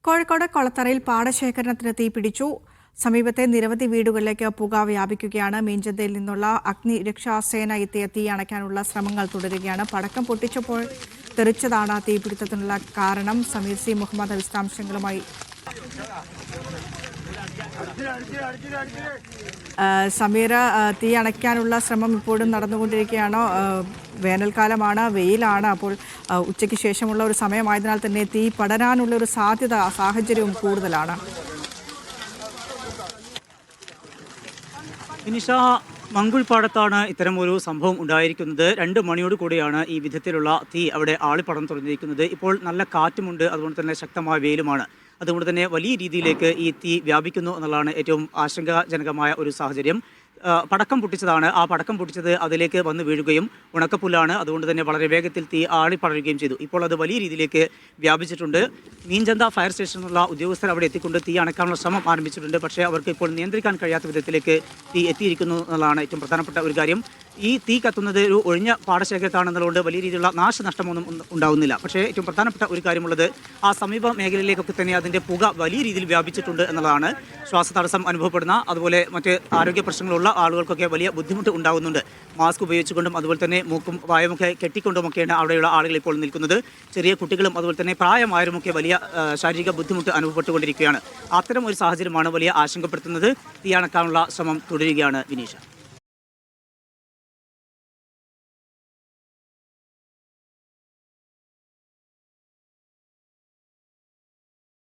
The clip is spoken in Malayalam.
കോഴിക്കോട് കൊളത്തറയിൽ പാടശേഖരണത്തിന് തീപിടിച്ചു. സമീപത്തെ നിരവധി വീടുകളിലേക്ക് പുക വ്യാപിക്കുകയാണ്. മീഞ്ചന്തയിൽ നിന്നുള്ള അഗ്നിരക്ഷാസേന എത്തിയ തീ അണയ്ക്കാനുള്ള ശ്രമങ്ങൾ തുടരുകയാണ്. പടക്കം പൊട്ടിച്ചപ്പോൾ തെറിച്ചതാണ് തീപിടുത്തത്തിനുള്ള കാരണം. സമീർ സി മുഹമ്മദ് വിശദാംശങ്ങളുമായി. സമീർ, തീ അണയ്ക്കാനുള്ള ശ്രമം ഇപ്പോഴും നടന്നുകൊണ്ടിരിക്കുകയാണോ? വേനൽക്കാലമാണ്, വെയിലാണ്. അപ്പോൾ ഉച്ചയ്ക്ക് ശേഷമുള്ള ഒരു സമയമായതിനാൽ തന്നെ തീ പടരാനുള്ള ഒരു സാഹചര്യവും കൂടുതലാണ്. നിഷ, മങ്കുൾപ്പാടത്താണ് ഇത്തരം ഒരു സംഭവം ഉണ്ടായിരിക്കുന്നത്. 2 മണിയോട് കൂടിയാണ് ഈ വിധത്തിലുള്ള തീ അവിടെ ആളിപ്പടർന്നു തുടങ്ങിയിരിക്കുന്നത്. ഇപ്പോൾ നല്ല കാറ്റുമുണ്ട്, അതുകൊണ്ട് തന്നെ ശക്തമായ വെയിലുമാണ്. അതുകൊണ്ട് തന്നെ വലിയ രീതിയിലേക്ക് ഈ തീ വ്യാപിക്കുന്നു എന്നുള്ളതാണ് ഏറ്റവും ആശങ്കാജനകമായ ഒരു സാഹചര്യം. പടക്കം പൊട്ടിച്ചതാണ്. ആ പടക്കം പൊട്ടിച്ചത് അതിലേക്ക് വന്ന് വീഴുകയും ഉണക്കപ്പുല്ലാണ്. അതുകൊണ്ട് തന്നെ വളരെ വേഗത്തിൽ തീ ആളിപ്പടരുകയും ചെയ്തു. ഇപ്പോൾ അത് വലിയ രീതിയിലേക്ക് വ്യാപിച്ചിട്ടുണ്ട്. മീഞ്ചന്ത ഫയർ സ്റ്റേഷനിലുള്ള ഉദ്യോഗസ്ഥർ അവിടെ എത്തിക്കൊണ്ട് തീ അണക്കാനുള്ള ശ്രമം ആരംഭിച്ചിട്ടുണ്ട്. പക്ഷേ അവർക്ക് ഇപ്പോൾ നിയന്ത്രിക്കാൻ കഴിയാത്ത വിധത്തിലേക്ക് തീ എത്തിയിരിക്കുന്നു എന്നുള്ളതാണ് ഏറ്റവും പ്രധാനപ്പെട്ട ഒരു കാര്യം. ഈ തീ കത്തുന്നത് ഒരു ഒഴിഞ്ഞ പാടശേഖരത്താണെന്നുള്ളതുകൊണ്ട് വലിയ രീതിയിലുള്ള നാശനഷ്ടമൊന്നും ഉണ്ടാകുന്നില്ല. പക്ഷേ ഏറ്റവും പ്രധാനപ്പെട്ട ഒരു കാര്യമുള്ളത് ആ സമീപ മേഖലയിലേക്കൊക്കെ തന്നെ അതിൻ്റെ പുക വലിയ രീതിയിൽ വ്യാപിച്ചിട്ടുണ്ട് എന്നുള്ളതാണ്. ശ്വാസതടസ്സം അനുഭവപ്പെടുന്ന, അതുപോലെ മറ്റ് ആരോഗ്യ പ്രശ്നങ്ങളുള്ള ആളുകൾക്കൊക്കെ വലിയ ബുദ്ധിമുട്ട് ഉണ്ടാകുന്നുണ്ട്. മാസ്ക് ഉപയോഗിച്ചുകൊണ്ടും അതുപോലെ തന്നെ മൂക്കും വായുമൊക്കെ കെട്ടിക്കൊണ്ടുമൊക്കെയാണ് അവിടെയുള്ള ആളുകൾ ഇപ്പോൾ നിൽക്കുന്നത്. ചെറിയ കുട്ടികളും അതുപോലെ തന്നെ പ്രായമായവരുമൊക്കെ വലിയ ശാരീരിക ബുദ്ധിമുട്ട് അനുഭവപ്പെട്ടുകൊണ്ടിരിക്കുകയാണ്. അത്തരം ഒരു സാഹചര്യമാണ് വലിയ ആശങ്കപ്പെടുത്തുന്നത്. തീ അണക്കാനുള്ള ശ്രമം തുടരുകയാണ്. വിനീഷ.